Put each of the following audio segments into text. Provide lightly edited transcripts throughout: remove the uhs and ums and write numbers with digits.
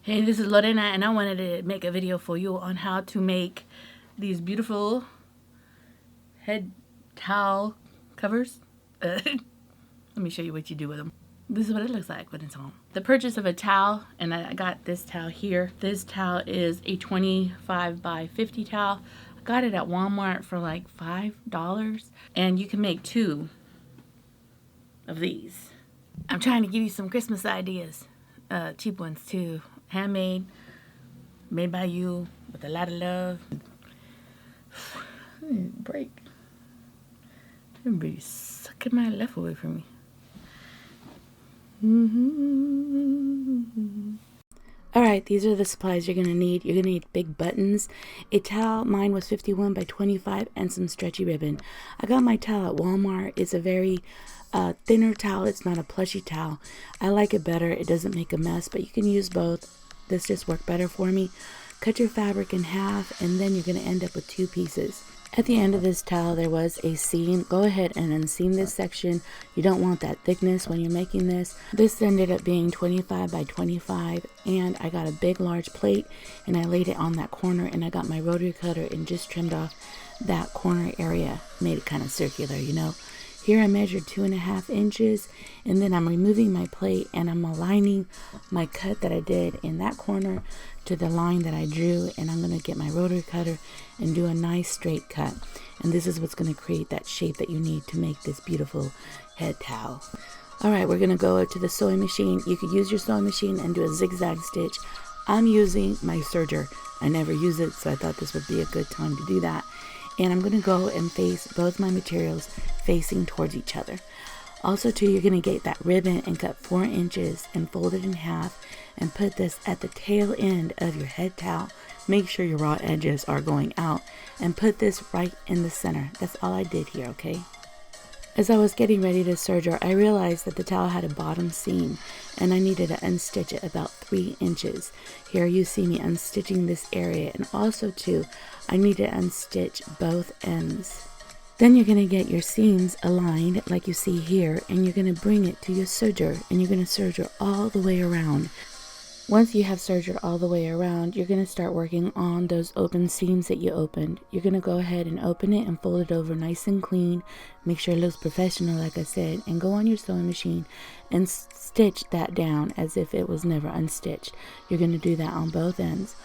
Hey, this is Lorena, and I wanted to make a video for you on how to make these beautiful head towel covers. Let me show you what you do with them. This is what it looks like when it's on. The purchase of a towel, and I got this towel here. This towel is a 25 by 50 towel. I got it at Walmart for like $5, and you can make 2 of these. I'm trying to give you some Christmas ideas, cheap ones too. Handmade, made by you, with a lot of love. Break. Everybody's sucking my life away from me. Alright, these are the supplies you're going to need. You're going to need big buttons, a towel, mine was 51 by 25, and some stretchy ribbon. I got my towel at Walmart. It's a very thinner towel. It's not a plushy towel. I like it better. It doesn't make a mess, but you can use both. This just worked better for me. Cut your fabric in half, and then you're going to end up with 2 pieces. At the end of this towel, there was a seam. Go ahead and unseam this section. You don't want that thickness when you're making this. This ended up being 25 by 25, and I got a big, large plate, and I laid it on that corner, and I got my rotary cutter and just trimmed off that corner area. Made it kind of circular, you know. Here I measured 2.5 inches, and then I'm removing my plate and I'm aligning my cut that I did in that corner to the line that I drew, and I'm going to get my rotary cutter and do a nice straight cut. And this is what's going to create that shape that you need to make this beautiful head towel. Alright, we're going to go to the sewing machine. You could use your sewing machine and do a zigzag stitch. I'm using my serger. I never use it, so I thought this would be a good time to do that. And I'm going to go and face both my materials facing towards each other. Also too, you're going to get that ribbon and cut 4 inches and fold it in half and put this at the tail end of your head towel. Make sure your raw edges are going out and put this right in the center. That's all I did here, okay? As I was getting ready to serger, I realized that the towel had a bottom seam and I needed to unstitch it about 3 inches. Here you see me unstitching this area, and also too, I need to unstitch both ends. Then you're going to get your seams aligned like you see here, and you're going to bring it to your serger, and you're going to serger all the way around. Once you have sergered all the way around, you're going to start working on those open seams that you opened. You're going to go ahead and open it and fold it over nice and clean. Make sure it looks professional, like I said, and go on your sewing machine and stitch that down as if it was never unstitched. You're going to do that on both ends.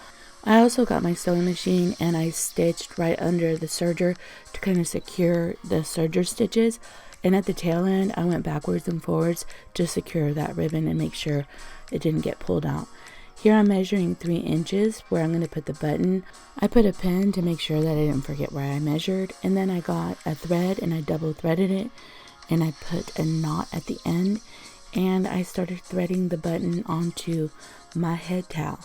I also got my sewing machine and I stitched right under the serger to kind of secure the serger stitches. And at the tail end, I went backwards and forwards to secure that ribbon and make sure it didn't get pulled out. Here I'm measuring 3 inches where I'm going to put the button. I put a pin to make sure that I didn't forget where I measured. And then I got a thread and I double threaded it. And I put a knot at the end. And I started threading the button onto my head towel.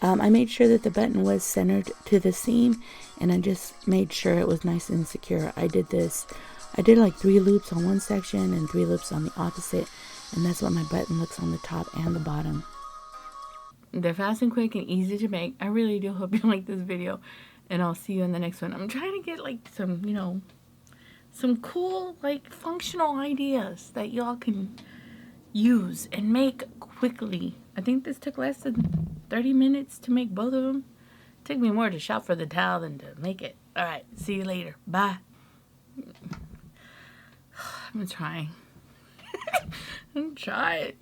I made sure that the button was centered to the seam. And I just made sure it was nice and secure. I did like 3 loops on one section and 3 loops on the opposite, and that's what my button looks on the top and the bottom. They're fast and quick and easy to make. I really do hope you like this video, and I'll see you in the next one. I'm trying to get like some, some cool, like, functional ideas that y'all can use and make quickly. I think this took less than 30 minutes to make both of them. It took me more to shop for the towel than to make it. All right, see you later. Bye. I'm trying. I'm trying.